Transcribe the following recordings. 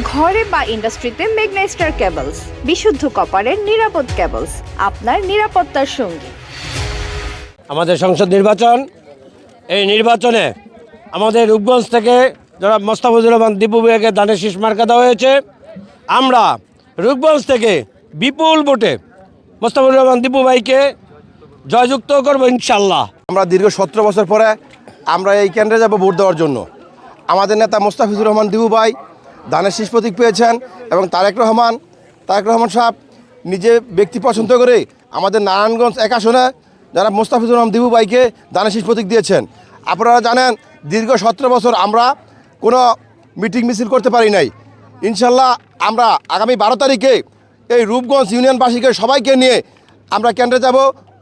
ঘরে বা ইন্ডাস্ট্রিতে মেঘনা স্টার কেবলস, বিশুদ্ধ কপারের নিরাপদ কেবলস, আপনার নিরাপত্তার সঙ্গী। আমাদের সংসদ নির্বাচন, এই নির্বাচনে আমাদের রূপগঞ্জ থেকে যারা মোস্তাফিজুর রহমান দীপু ভাইকে দানের শীষ মার্কা দেওয়া হয়েছে। আমরা রূপগঞ্জ থেকে বিপুল ভোটে মোস্তাফিজুর রহমান দীপু ভাইকে জয়যুক্ত করবো ইনশাল্লাহ। আমরা দীর্ঘ 17 বছর পরে আমরা এই কেন্দ্রে যাব ভোট দেওয়ার জন্য। আমাদের নেতা মোস্তাফিজুর রহমান দীপু ভাই ধানের শীষ প্রতীক পেয়েছেন এবং তারেক রহমান সাহেব নিজে ব্যক্তি পছন্দ করে আমাদের নারায়ণগঞ্জ 1 আসনে যারা মোস্তাফিজুর রহমান দীপু ভাইকে ধানের শীষ প্রতীক দিয়েছেন। আপনারা জানেন দীর্ঘ 17 বছর আমরা কোনো মিটিং মিছিল করতে পারি নাই। ইনশাল্লাহ আমরা আগামী 12 তারিখে এই রূপগঞ্জ ইউনিয়নবাসীকে সবাইকে নিয়ে আমরা কেন্দ্রে যাব,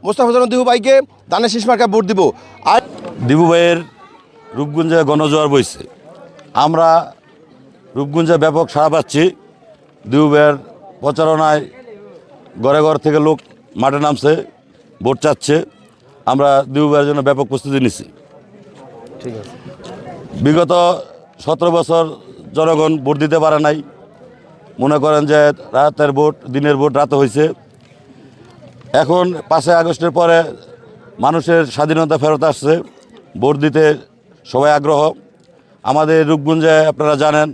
মোস্তাফিজুর রহমান দীপু ভাইকে ধানের শীষ মার্কায় ভোট দিব। আর দীপু ভাইয়ের রূপগঞ্জে গণজোয়ার বইছে, আমরা রূপগঞ্জে ব্যাপক সাড়া পাচ্ছি। দীপু ভাইয়ের প্রচারণায় ঘরে ঘর থেকে লোক মাঠে নামছে, ভোট চাচ্ছে। আমরা দীপু ভাইয়ের জন্য ব্যাপক প্রস্তুতি নিচ্ছি। ঠিক আছে। বিগত 17 বছর জনগণ ভোট দিতে পারে নাই। মনে করেন যে রাতের ভোট, দিনের ভোট রাতে হয়েছে। এখন 5 আগস্টের পরে মানুষের স্বাধীনতা ফেরত আসছে, ভোট দিতে সবাই আগ্রহ। আমাদের রূপগঞ্জে আপনারা জানেন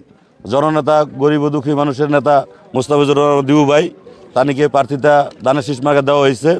জননেতা, গরিব ও দুঃখী মানুষের নেতা মোস্তাফিজুর রহমান দীপু ভাই, তানিকে প্রার্থিতা দানের শীষ মার্কা দেওয়া হয়েছে।